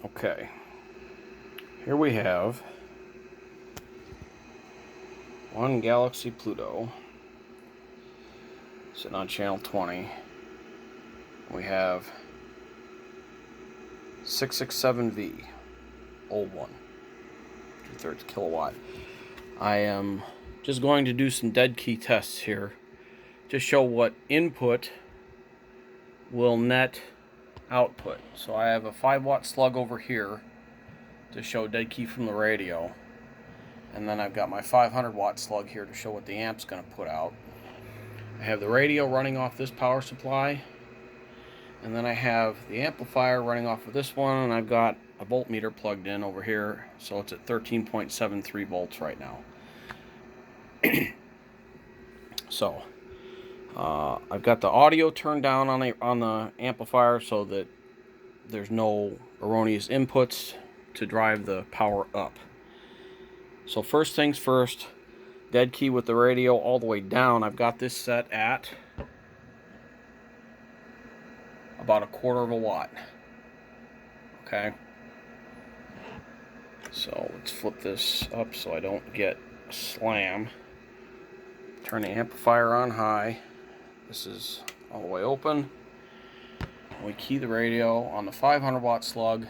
Okay, here we have one Galaxy Pluto sitting on channel 20. We have 667V, old one, 2/3 kilowatt. I am just going to do some dead key tests here to show what input will net output. So I have a 5-watt slug over here to show dead key from the radio, and then I've got my 500-watt slug here to show what the amp's going to put out. I have the radio running off this power supply, and then I have the amplifier running off of this one, and I've got a voltmeter plugged in over here, so it's at 13.73 volts right now. So I've got the audio turned down on the amplifier so that there's no erroneous inputs to drive the power up. So first things first, dead key with the radio all the way down. I've got this set at about 1/4 of a watt. Okay, so let's flip this up so I don't get a slam. Turn the amplifier on high. This is all the way open. We key the radio on the 500-watt slug,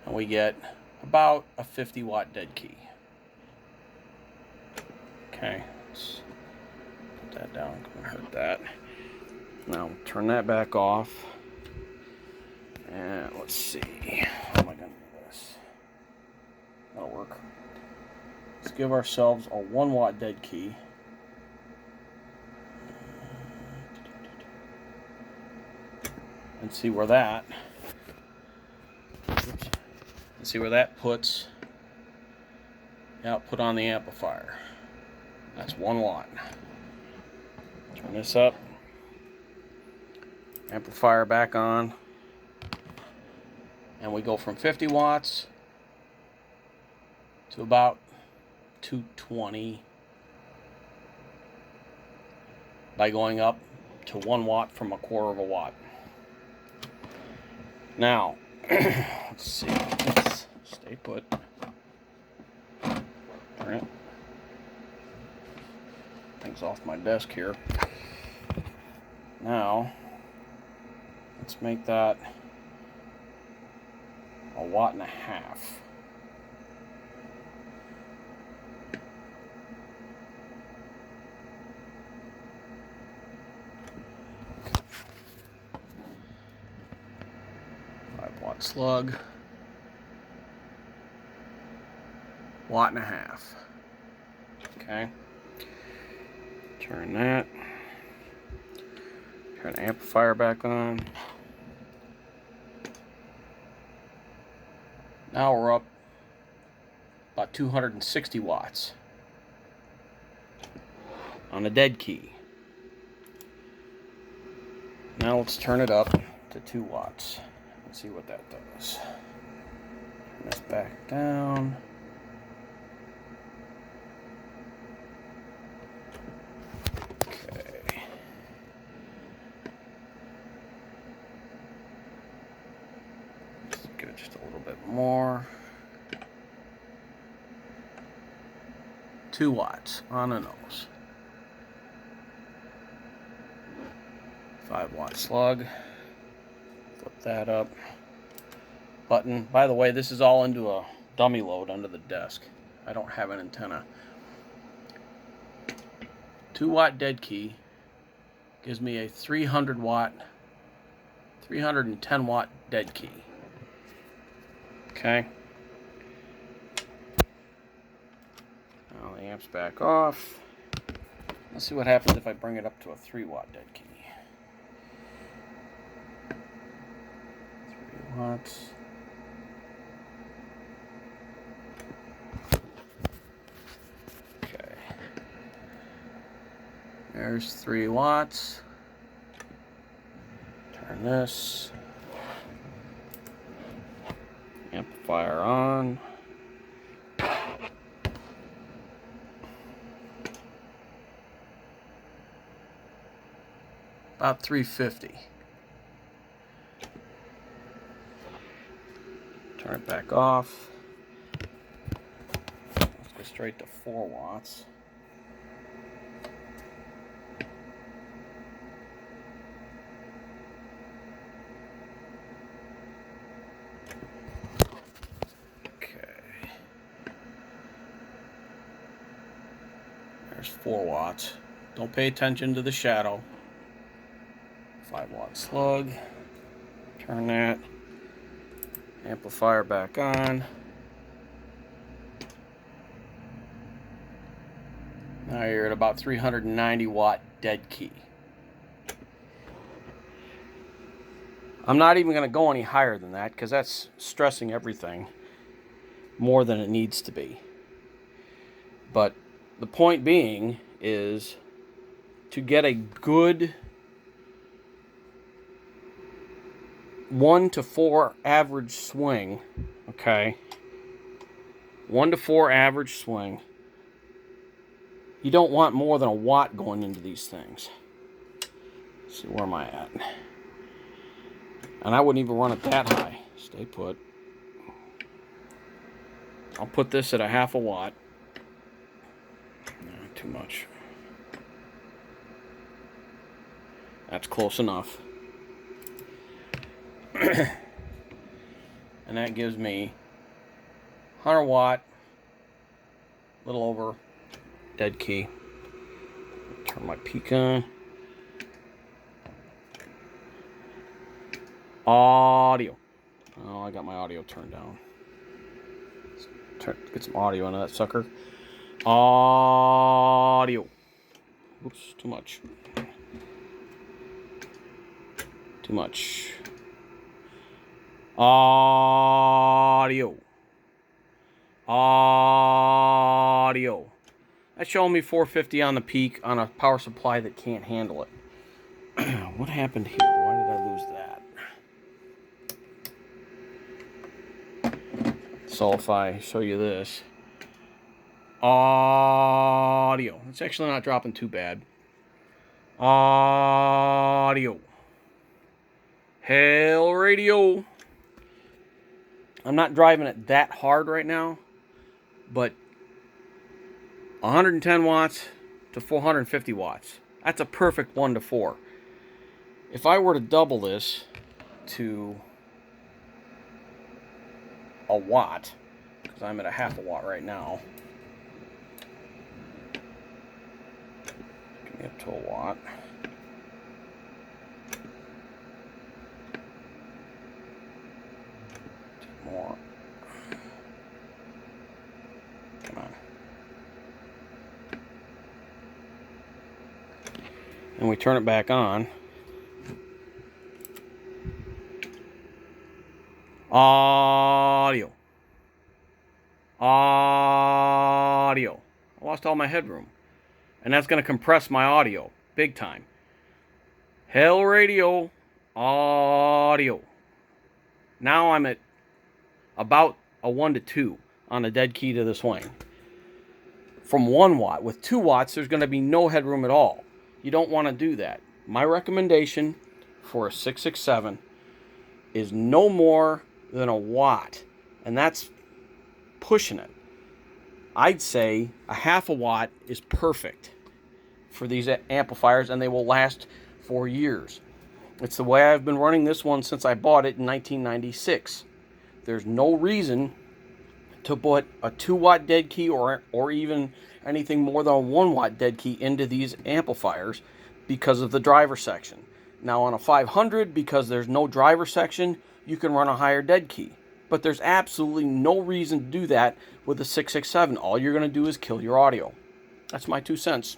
and we get about a 50-watt dead key. Okay, let's put that down. Gonna hurt that. Now turn that back off, and let's see. How am I gonna do this? That'll work. Let's give ourselves a 1-watt dead key. And see where that puts the output on the amplifier. That's 1 watt. Turn this up. Amplifier back on. And we go from 50 watts to about 220 by going up to 1 watt from 1/4 of a watt. Now, let's see. Let's stay put. Turn it. Things off my desk here. Now, let's make that 1.5 watts. Slug, 1.5 watts. Okay. Turn that. Turn the amplifier back on. Now we're up about 260 watts on a dead key. Now let's turn it up to 2 watts. See what that does. Turn this back down. Okay. Let's give it just a little bit more. 2 watts on the nose. 5-watt slug. Flip that up. Button. By the way, this is all into a dummy load under the desk. I don't have an antenna. 2-watt dead key gives me a 310-watt dead key. Okay. Now the amp's back off. Let's see what happens if I bring it up to a 3-watt dead key. 3 watts. Okay. There's 3 watts. Turn this. Amplifier on. About 350. Turn it back off. Let's go straight to 4 watts. Okay. There's 4 watts. Don't pay attention to the shadow. 5-watt slug. Turn that. Amplifier back on. Now you're at about 390 watt dead key. I'm not even going to go any higher than that because that's stressing everything more than it needs to be. But the point being is to get a good 1 to 4 average swing, okay? 1 to 4 average swing. You don't want more than a watt going into these things. Let's see, where am I at? And I wouldn't even run it that high. Stay put. I'll put this at a 1/2 watt. No, too much. That's close enough. And that gives me 100 watt, a little over, dead key. Turn my peak on. Audio. Oh, I got my audio turned down. Let's get some audio into that sucker. Audio. Oops, too much. Too much. Audio. Audio. That's showing me 450 on the peak on a power supply that can't handle it. What happened here? Why did I lose that? So if I show you this. Audio. It's actually not dropping too bad. Audio. Hell radio. I'm not driving it that hard right now, but 110 watts to 450 watts. That's a perfect 1 to 4. If I were to double this to a watt, because I'm at a 1/2 watt right now. Get me up to a watt. More. Come on. And we turn it back on. Audio. Audio. I lost all my headroom. And that's going to compress my audio big time. Hell radio. Audio. Now I'm at about a 1 to 2 on the dead key to the swing. From 1 watt. With 2 watts, there's going to be no headroom at all. You don't want to do that. My recommendation for a 667 is no more than a watt. And that's pushing it. I'd say a 1/2 watt is perfect for these amplifiers, and they will last for years. It's the way I've been running this one since I bought it in 1996. There's no reason to put a 2 watt dead key or even anything more than a 1 watt dead key into these amplifiers because of the driver section. Now on a 500, because there's no driver section, you can run a higher dead key. But there's absolutely no reason to do that with a 667. All you're going to do is kill your audio. That's my 2 cents.